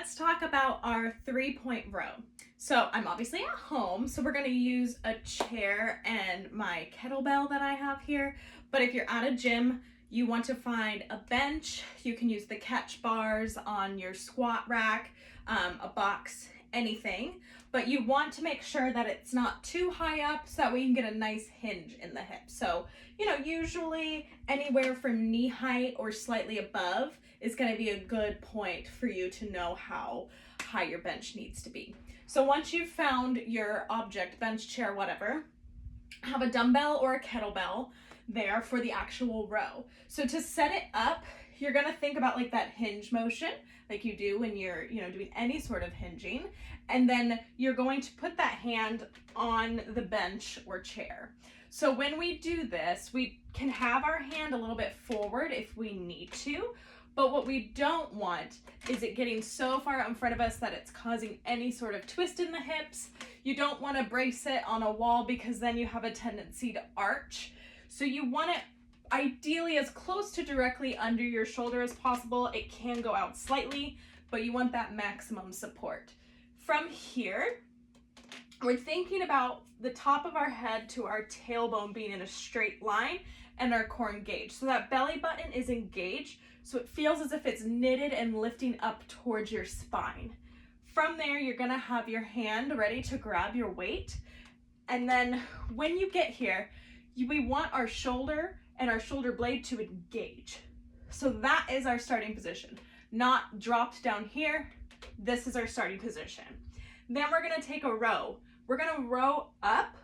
let's talk about our 3-point row. So I'm obviously at home, so we're going to use a chair and my kettlebell that I have here. But if you're at a gym, you want to find a bench. You can use the catch bars on your squat rack, a box, anything. But you want to make sure that it's not too high up so that we can get a nice hinge in the hip. So, usually anywhere from knee height or slightly above is going to be a good point for you to know how high your bench needs to be. So once you've found your object, bench, chair, whatever, have a dumbbell or a kettlebell there for the actual row. So to set it up, you're going to think about like that hinge motion like you do when you're, doing any sort of hinging. And then you're going to put that hand on the bench or chair. So when we do this, we can have our hand a little bit forward if we need to, but what we don't want is it getting so far out in front of us that it's causing any sort of twist in the hips. You don't want to brace it on a wall because then you have a tendency to arch. So you want it ideally as close to directly under your shoulder as possible. It can go out slightly, but you want that maximum support. From here, we're thinking about the top of our head to our tailbone being in a straight line and our core engaged. So that belly button is engaged, so it feels as if it's knitted and lifting up towards your spine. From there, you're gonna have your hand ready to grab your weight. And then when you get here, we want our shoulder and our shoulder blade to engage. So that is our starting position, not dropped down here. This is our starting position. Then we're gonna take a row. We're gonna row up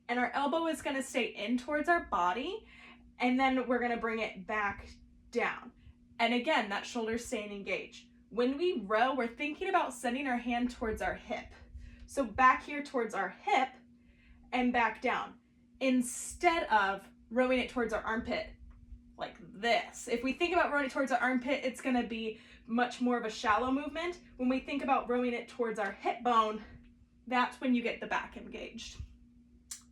and our elbow is gonna stay in towards our body, and then we're gonna bring it back down. And again, that shoulder's staying engaged. When we row, we're thinking about sending our hand towards our hip. So back here towards our hip and back down, instead of rowing it towards our armpit like this. If we think about rowing it towards our armpit, it's gonna be much more of a shallow movement. When we think about rowing it towards our hip bone, that's when you get the back engaged.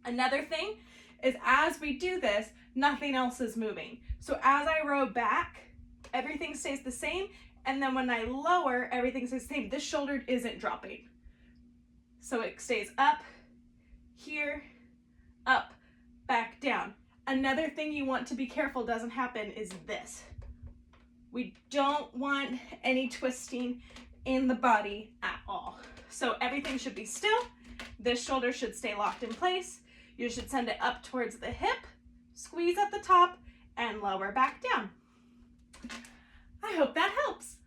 Another thing is as we do this, nothing else is moving. So as I row back, everything stays the same. And then when I lower, everything stays the same. This shoulder isn't dropping. So it stays up, here, up, back down. Another thing you want to be careful doesn't happen is this. We don't want any twisting in the body at all. So everything should be still. This shoulder should stay locked in place. You should send it up towards the hip, squeeze at the top, and lower back down. I hope that helps.